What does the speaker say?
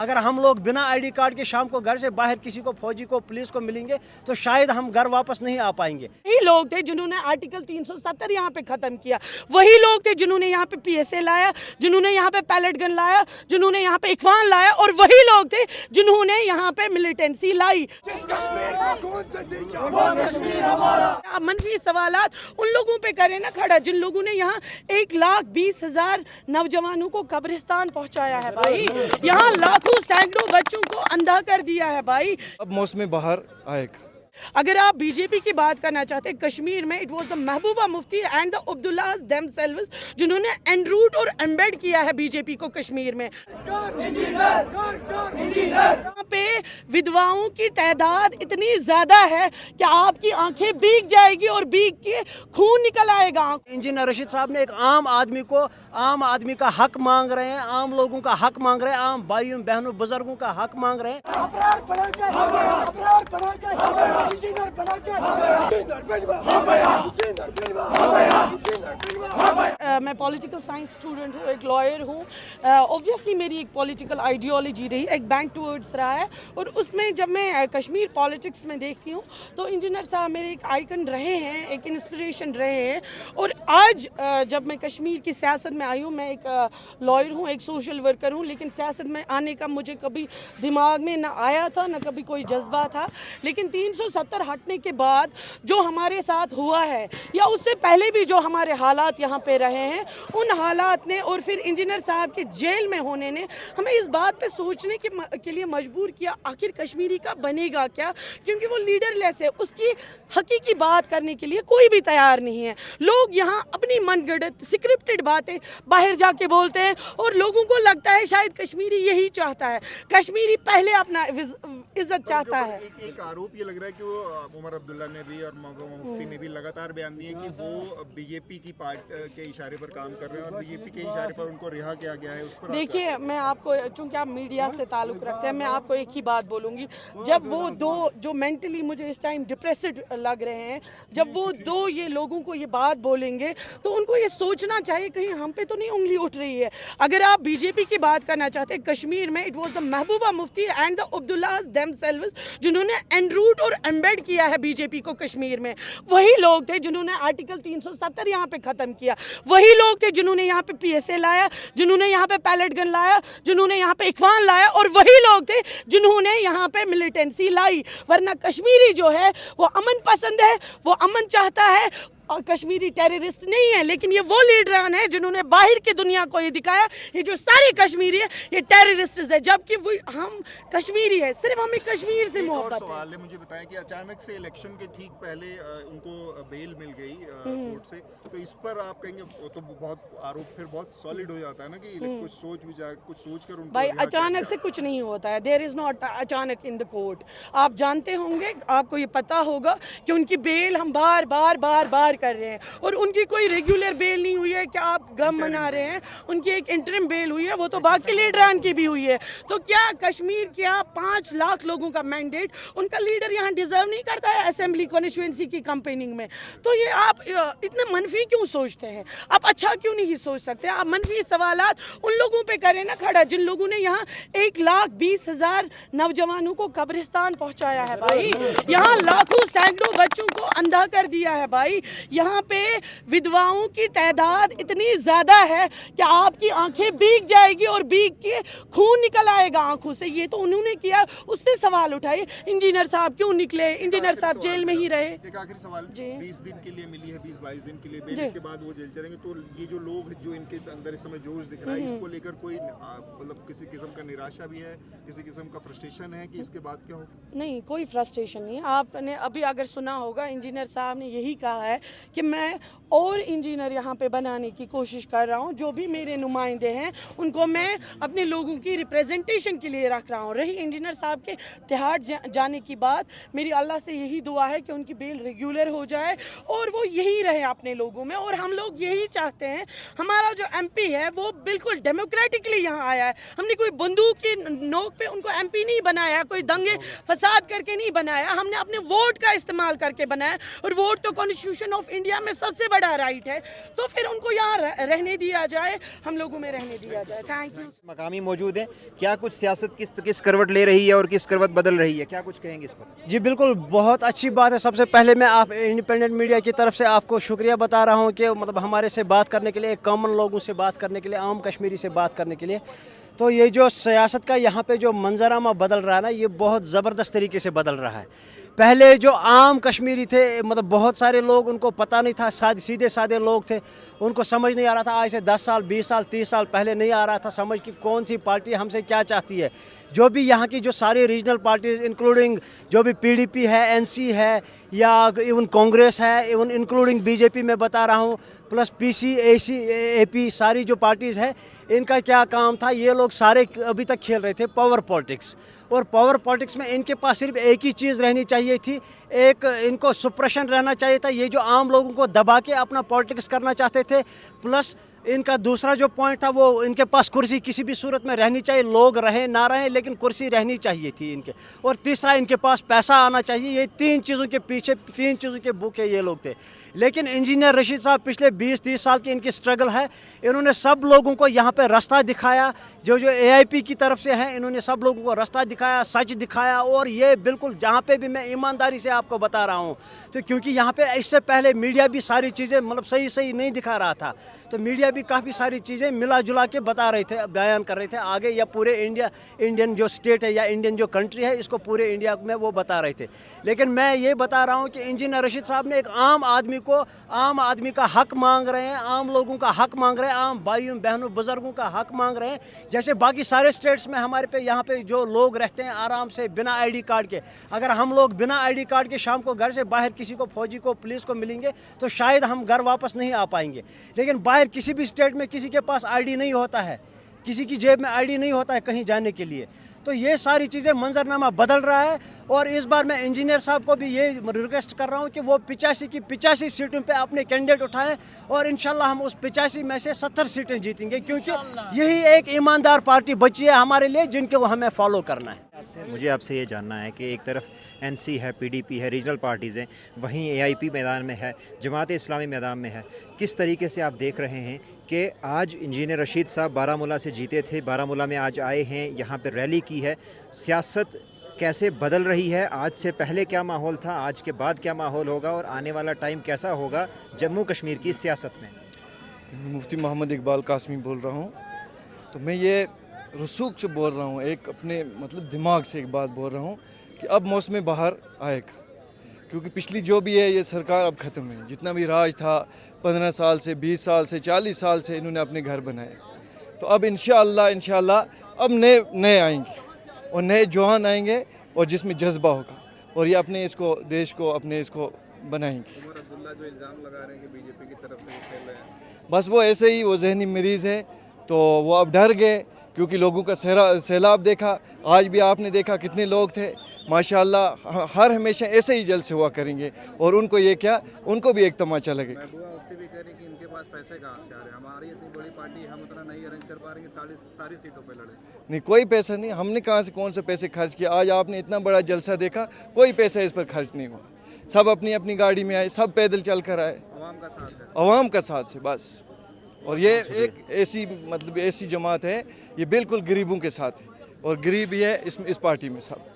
अगर हम लोग बिना आईडी कार्ड के शाम को घर से बाहर किसी को फौजी को पुलिस को मिलेंगे तो शायद हम घर वापस नहीं आ पाएंगे। वही लोग थे जिन्होंने आर्टिकल 370 यहाँ पे खत्म किया, वही लोग थे जिन्होंने यहाँ पे पीएसए लाया, जिन्होंने यहाँ पे पैलेट गन लाया, जिन्होंने यहाँ पे इखवान लाया, और वही लोग थे जिन्होंने यहाँ पे मिलिटेंसी लाई। आप मनफी सवालात उन लोगों पे करें ना खड़ा जिन लोगों ने यहाँ 1,20,000 नौजवानों को कब्रिस्तान पहुँचाया है भाई, यहाँ लाखों सैकड़ों बच्चों को अंधा कर दिया है भाई। अब मौसम बाहर आएगा। अगर आप बीजेपी की बात करना चाहते हैं, कश्मीर में it was the Mehbooba Mufti and the Abdullah themselves जिन्होंने एनरूट और एम्बेड किया है बीजेपी को कश्मीर में। यहाँ पे विधवाओं की तादाद इतनी ज्यादा है कि आपकी आंखें भीग जाएगी और भीग के खून निकल आएगा। इंजीनियर रशीद साहब ने एक आम आदमी का हक मांग रहे हैं, आम लोगों का हक मांग रहे हैं, आम भाइयों बहनों बुजुर्गों का हक मांग रहे हैं। मैं पॉलिटिकल साइंस स्टूडेंट हूँ, एक लॉयर हूँ। ऑब्वियसली मेरी एक पॉलिटिकल आइडियोलॉजी रही, एक बैंक टूवर्ड्स रहा है, और उसमें जब मैं कश्मीर पॉलिटिक्स में देखती हूँ तो इंजीनियर साहब मेरे एक आइकन रहे हैं, एक इंस्पिरेशन रहे हैं। और आज जब मैं कश्मीर की सियासत में आई हूँ, मैं एक लॉयर हूँ, एक सोशल वर्कर हूँ, लेकिन सियासत में आने का मुझे कभी दिमाग में ना आया था, ना कभी कोई जज्बा था। लेकिन 370 हटने के बाद जो हमारे साथ हुआ है, या उससे पहले भी जो हमारे हालात यहाँ पे रहे हैं, उन हालात ने और फिर इंजीनियर साहब के जेल में होने ने हमें इस बात पे सोचने के लिए मजबूर किया, आखिर कश्मीरी का बनेगा क्या, क्योंकि वो लीडरलेस है, उसकी हकीकी बात करने के लिए कोई भी तैयार नहीं है। लोग यहाँ अपनी मनगढ़ंत स्क्रिप्टेड बातें बाहर जाके बोलते हैं और लोगों को लगता है शायद कश्मीरी यही चाहता है, कश्मीरी पहले अपना इज्जत चाहता है। एक आरोप ये लग रहा है कि वो उमर अब्दुल्ला ने भी और महबूबा मुफ्ती ने भी लगातार बयान दिए कि वो बीजेपी की पार्टी के इशारे पर काम कर रहे हैं और बीजेपी के इशारे पर उनको रिहा किया गया है। उस पर देखिए, मैं आपको, चूंकि आप मीडिया से ताल्लुक़ रखते हैं, मैं आपको एक ही बात बोलूँगी, जब वो दो जो मेंटली मुझे इस टाइम डिप्रेस्ड लग रहे हैं, जब वो दो ये लोगों को ये बात बोलेंगे तो उनको ये सोचना चाहिए कहीं हम पे तो नहीं उंगली उठ रही है। अगर आप बीजेपी की बात करना चाहते हैं, कश्मीर में it was the Mehbooba Mufti and the Abdullah themselves जिन्होंने एनरूट और एम्बेड किया है बीजेपी को कश्मीर में, वही लोग थे जिन्होंने आर्टिकल 370 यहाँ पे खत्म किया, वही लोग थे जिन्होंने यहाँ पे पीएसए लाया, जिन्होंने यहाँ पे पैलेट गन लाया, जिन्होंने यहाँ पे इखवान लाया, और वही लोग थे जिन्होंने यहाँ पे मिलिटेंसी लाई। वरना कश्मीरी जो है वो अमन पसंद है, वो अमन चाहता है, और कश्मीरी टेररिस्ट नहीं है। लेकिन ये वो लीडरान है जिन्होंने बाहर की दुनिया को ये दिखाया ये जो सारे कश्मीरी है ये टेररिस्ट है, जबकि वो हम कश्मीरी है, सिर्फ हमें कश्मीर से मोहब्बत है। सवाल है, मुझे बताया कि अचानक से इलेक्शन के ठीक पहले उनको बेल मिल गई कोर्ट से, तो इस पर आप कहेंगे वो तो बहुत आरोप फिर बहुत सॉलिड हो जाता है ना कि कुछ सोच विचार कुछ सोच कर उनको भाई अचानक से कुछ नहीं होता है, देयर इज नॉट अचानक इन द कोर्ट। आप जानते होंगे, आपको ये पता होगा कि उनकी बेल हम बार बार कर रहे हैं, और उनकी कोई रेगुलर बेल नहीं हुई है कि आप गम मना रहे हैं, उनकी एक इंटरिम बेल हुई है, वो तो बाकी लीडरान की भी हुई है। तो क्या कश्मीर, क्या 5 लाख लोगों का मैंडेट उनका लीडर यहाँ डिजर्व नहीं करता है असेंबली कॉन्स्टिट्यूएंसी की कैंपेनिंग में? तो ये आप इतने मनफी क्यों सोचते हैं? आप अच्छा क्यों नहीं सोच सकते? आप मनफी सवालात उन लोगों पे करें ना खड़ा जिन लोगों ने यहाँ 1,20,000 नौजवानों को कब्रिस्तान पहुँचाया है भाई, यहाँ लाखों सैकड़ों बच्चों को अंधा कर दिया है भाई, यहाँ पे विधवाओं की तादाद इतनी ज्यादा है कि आपकी आंखें भीग जाएगी और भीग के खून निकल आएगा आंखों से। ये तो उन्होंने किया, उससे सवाल उठाए इंजीनियर साहब क्यों निकले, इंजीनियर साहब जेल में ही रहे। एक आखिरी सवाल, 20 दिन के लिए मिली है, 20-22 दिन के लिए बेल, इसके बाद वो जेल चलेंगे, तो ये जो लोग जो इनके अंदर इस समय जोश दिख रहा है, इसको लेकर कोई मतलब किसी किस्म का निराशा भी है, किसी किस्म का फ्रस्ट्रेशन है कि इसके बाद क्या हो? नहीं, कोई फ्रस्ट्रेशन नहीं। आपने अभी अगर सुना होगा, इंजीनियर साहब ने यही कहा है कि मैं और इंजीनियर यहाँ पे बनाने की कोशिश कर रहा हूँ, जो भी मेरे नुमाइंदे हैं उनको मैं अपने लोगों की रिप्रेजेंटेशन के लिए रख रहा हूँ। रही इंजीनियर साहब के तिहाड़ जाने की बात, मेरी अल्लाह से यही दुआ है कि उनकी बेल रेगुलर हो जाए और वो यही रहे अपने लोगों में, और हम लोग यही चाहते हैं। हमारा जो एमपी है वो बिल्कुल डेमोक्रेटिकली यहाँ आया है, हमने कोई बंदूक की नोक पे उनको एमपी नहीं बनाया, कोई दंगे फसाद करके नहीं बनाया, हमने अपने वोट का इस्तेमाल करके बनाया, और वोट तो कॉन्स्टिट्यूशन ऑफ ऑफ इंडिया में सबसे बड़ा राइट है, तो फिर उनको यहाँ रहने दिया जाए, हम लोगों में रहने दिया जाए। Thank you. मकामी मौजूद हैं, क्या कुछ सियासत किस करवट ले रही है और किस करवट बदल रही है, क्या कुछ कहेंगे इस पर? जी बिल्कुल, बहुत अच्छी बात है। सबसे पहले मैं आप इंडिपेंडेंट मीडिया की तरफ से आपको शुक्रिया बता रहा हूं कि मतलब हमारे से बात करने के लिए, कॉमन लोगों से बात करने के लिए, आम कश्मीरी से बात करने के लिए। तो ये जो सियासत का यहाँ पे जो मंजरामा बदल रहा है ना, ये बहुत ज़बरदस्त तरीके से बदल रहा है। पहले जो आम कश्मीरी थे, मतलब बहुत सारे लोग, उनको पता नहीं था, सीधे साधे लोग थे, उनको समझ नहीं आ रहा था। आज से 10 साल 20 साल 30 साल पहले नहीं आ रहा था समझ कि कौन सी पार्टी हमसे क्या चाहती है। जो भी यहाँ की जो सारी रीजनल पार्टीज, इंक्लूडिंग जो भी PDP है, NC है, या इवन कांग्रेस है, इवन इंक्लूडिंग BJP में बता रहा हूँ, प्लस PC AC AP, सारी जो पार्टीज़ है, इनका क्या काम था, ये लोग सारे अभी तक खेल रहे थे पावर पॉलिटिक्स। और पावर पॉलिटिक्स में इनके पास सिर्फ एक ही चीज़ रहनी चाहिए थी, एक इनको सुप्रेशन रहना चाहिए था। ये जो आम लोगों को दबा के अपना पॉलिटिक्स करना चाहते थे। प्लस इनका दूसरा जो पॉइंट था, वो इनके पास कुर्सी किसी भी सूरत में रहनी चाहिए, लोग रहें ना रहें लेकिन कुर्सी रहनी चाहिए थी इनके। और तीसरा, इनके पास पैसा आना चाहिए। ये 3 चीज़ों के पीछे, 3 चीज़ों के भूखे ये लोग थे। लेकिन इंजीनियर रशीद साहब पिछले 20-30 साल की इनकी स्ट्रगल है, इन्होंने सब लोगों को यहाँ पे रास्ता दिखाया। जो AIP की तरफ से हैं, इन्होंने सब लोगों को रास्ता दिखाया, सच दिखाया। और ये बिल्कुल जहाँ पे भी मैं ईमानदारी से आपको बता रहा हूँ, तो क्योंकि यहाँ पे इससे पहले मीडिया भी सारी चीज़ें मतलब सही नहीं दिखा रहा था, तो मीडिया भी काफ़ी सारी चीज़ें मिला जुला के बता रहे थे, बयान कर रहे थे आगे, या पूरे इंडियन जो स्टेट है या इंडियन जो कंट्री है, इसको पूरे इंडिया में वो बता रहे थे। लेकिन मैं ये बता रहा हूँ कि इंजीनियर रशीद साहब ने एक आम आदमी का हक मांग रहे हैं, आम लोगों का हक मांग रहे हैं, आम भाइयों बहनों बुजुर्गों का हक मांग रहे हैं। जैसे बाकी सारे स्टेट्स में हमारे पे यहाँ पे जो लोग रहते हैं आराम से बिना ID कार्ड के, अगर हम लोग बिना ID कार्ड के शाम को घर से बाहर किसी को, फौजी को, पुलिस को मिलेंगे तो शायद हम घर वापस नहीं आ पाएंगे। लेकिन बाहर किसी भी स्टेट में किसी के पास ID नहीं होता है, किसी की जेब में ID नहीं होता है कहीं जाने के लिए। तो ये सारी चीज़ें, मंजरनामा बदल रहा है। और इस बार मैं इंजीनियर साहब को भी ये रिक्वेस्ट कर रहा हूँ कि वो 85 की 85 सीटों पे अपने कैंडिडेट उठाएं, और इंशाल्लाह हम उस 85 में से 70 सीटें जीतेंगे, क्योंकि यही एक ईमानदार पार्टी बची है हमारे लिए, जिनको हमें फॉलो करना है। मुझे आपसे ये जानना है कि एक तरफ NC है, PDP है, रीजनल पार्टीज़ हैं, वहीं AIP मैदान में है, जमात इस्लामी मैदान में है। किस तरीके से आप देख रहे हैं कि आज इंजीनियर रशीद साहब बारामूला से जीते थे, बारामूला में आज आए हैं, यहाँ पर रैली की है, सियासत कैसे बदल रही है? आज से पहले क्या माहौल था, आज के बाद क्या माहौल होगा, और आने वाला टाइम कैसा होगा जम्मू कश्मीर की सियासत में? मुफ्ती मोहम्मद इकबाल कासमी बोल रहा हूँ। तो मैं ये रसूख से बोल रहा हूँ, एक अपने मतलब दिमाग से एक बात बोल रहा हूँ कि अब मौसम बहार आएगा, क्योंकि पिछली जो भी है ये सरकार अब ख़त्म है। जितना भी राज था 15 साल से, 20 साल से, 40 साल से इन्होंने अपने घर बनाए, तो अब इंशाअल्लाह अब नए आएंगे, और नए जवान आएंगे, और जिसमें जज्बा होगा, और ये अपने इसको, देश को, अपने इसको बनाएंगे। उमर अब्दुल्ला जो इल्ज़ाम लगा रहे हैं कि BJP की तरफ से खेल रहे हैं, बस वो ऐसे ही, वो जहनी मरीज़ है, तो वो अब डर गए, क्योंकि लोगों का सैलाब देखा। आज भी आपने देखा कितने लोग थे माशाअल्लाह। हर हमेशा ऐसे ही जलसे हुआ करेंगे, और उनको ये क्या, उनको भी एक तमाचा लगेगा। मुफ्ती भी कह रही कि इनके पास पैसे कहाँ से आ रहे हैं, हमारी इतनी बड़ी पार्टी, हम उतना नहीं अरेंज कर पा रहे हैं, सारी सीटों पे लड़े। नहीं, कोई पैसा नहीं, हमने कहाँ से कौन से पैसे खर्च किए। आज आपने इतना बड़ा जलसा देखा, कोई पैसा इस पर खर्च नहीं हुआ। सब अपनी अपनी गाड़ी में आए, सब पैदल चल कर आए, आवाम का साथ है, आवाम का साथ से बस। और ये एक ऐसी जमात है, ये बिल्कुल गरीबों के साथ है, और गरीब ही है इस पार्टी में सब।